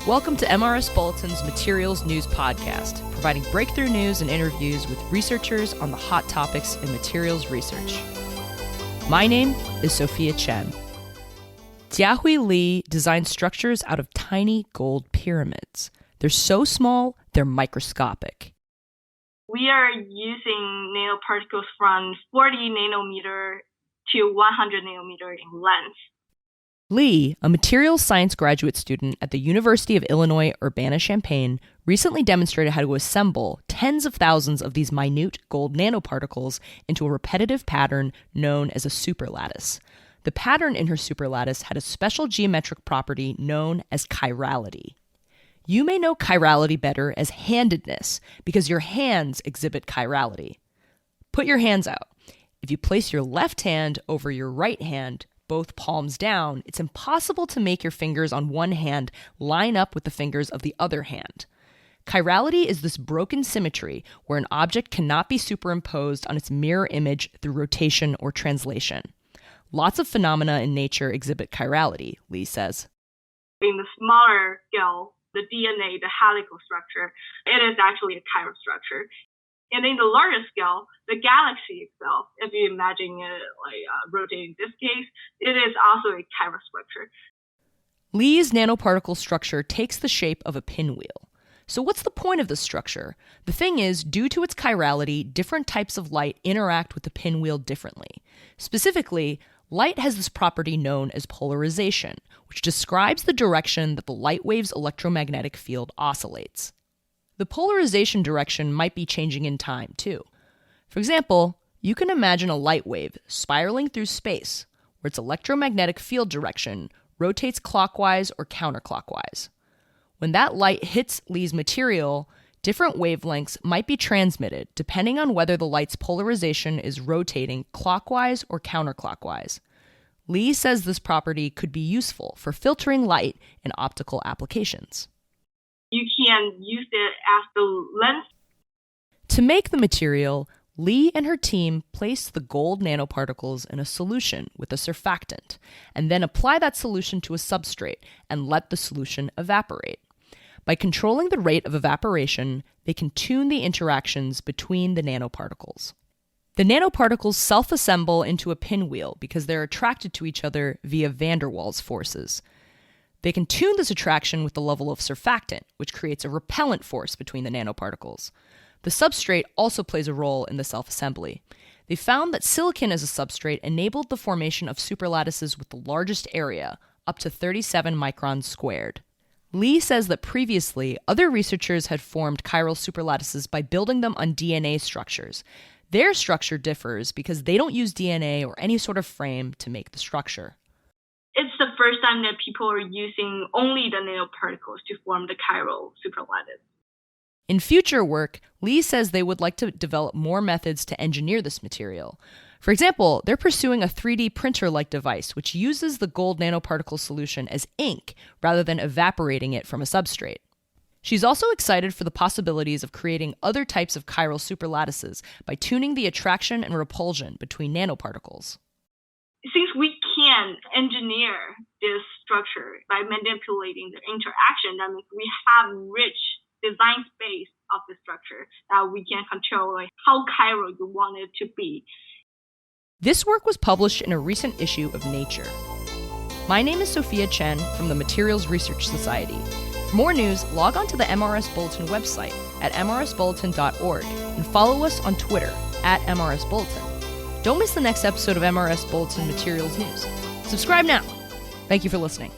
Welcome to MRS Bulletin's Materials News Podcast, providing breakthrough news and interviews with researchers on the hot topics in materials research. My name is Sophia Chen. Jiahui Li designed structures out of tiny gold pyramids. They're so small, they're microscopic. We are using nanoparticles from 40 nanometer to 100 nanometer in length. Li, a materials science graduate student at the University of Illinois Urbana-Champaign, recently demonstrated how to assemble tens of thousands of these minute gold nanoparticles into a repetitive pattern known as a superlattice. The pattern in her superlattice had a special geometric property known as chirality. You may know chirality better as handedness because your hands exhibit chirality. Put your hands out. If you place your left hand over your right hand, both palms down, it's impossible to make your fingers on one hand line up with the fingers of the other hand. Chirality is this broken symmetry where an object cannot be superimposed on its mirror image through rotation or translation. Lots of phenomena in nature exhibit chirality, Li says. In the smaller scale, the DNA, the helical structure, it is actually a chiral structure. And in the larger scale, the galaxy itself, if you imagine it like a rotating disk case, it is also a chiral structure. Li's nanoparticle structure takes the shape of a pinwheel. So what's the point of this structure? The thing is, due to its chirality, different types of light interact with the pinwheel differently. Specifically, light has this property known as polarization, which describes the direction that the light wave's electromagnetic field oscillates. The polarization direction might be changing in time, too. For example, you can imagine a light wave spiraling through space, where its electromagnetic field direction rotates clockwise or counterclockwise. When that light hits Li's material, different wavelengths might be transmitted depending on whether the light's polarization is rotating clockwise or counterclockwise. Li says this property could be useful for filtering light in optical applications. You can use it as the lens. To make the material, Li and her team placed the gold nanoparticles in a solution with a surfactant, and then apply that solution to a substrate and let the solution evaporate. By controlling the rate of evaporation, they can tune the interactions between the nanoparticles. The nanoparticles self-assemble into a pinwheel because they're attracted to each other via van der Waals forces. They can tune this attraction with the level of surfactant, which creates a repellent force between the nanoparticles. The substrate also plays a role in the self-assembly. They found that silicon as a substrate enabled the formation of superlattices with the largest area, up to 37 microns squared. Li says that previously, other researchers had formed chiral superlattices by building them on DNA structures. Their structure differs because they don't use DNA or any sort of frame to make the structure. It's the first time that people are using only the nanoparticles to form the chiral superlattice. In future work, Li says they would like to develop more methods to engineer this material. For example, they're pursuing a 3D printer-like device which uses the gold nanoparticle solution as ink rather than evaporating it from a substrate. She's also excited for the possibilities of creating other types of chiral superlattices by tuning the attraction and repulsion between nanoparticles. Since we can engineer this structure by manipulating the interaction, that means we have rich design space of the structure that we can control how chiral you want it to be. This work was published in a recent issue of Nature. My name is Sophia Chen from the Materials Research Society. For more news, log on to the MRS Bulletin website at mrsbulletin.org and follow us on Twitter at MRS Bulletin. Don't miss the next episode of MRS Bulletin Materials News. Subscribe now. Thank you for listening.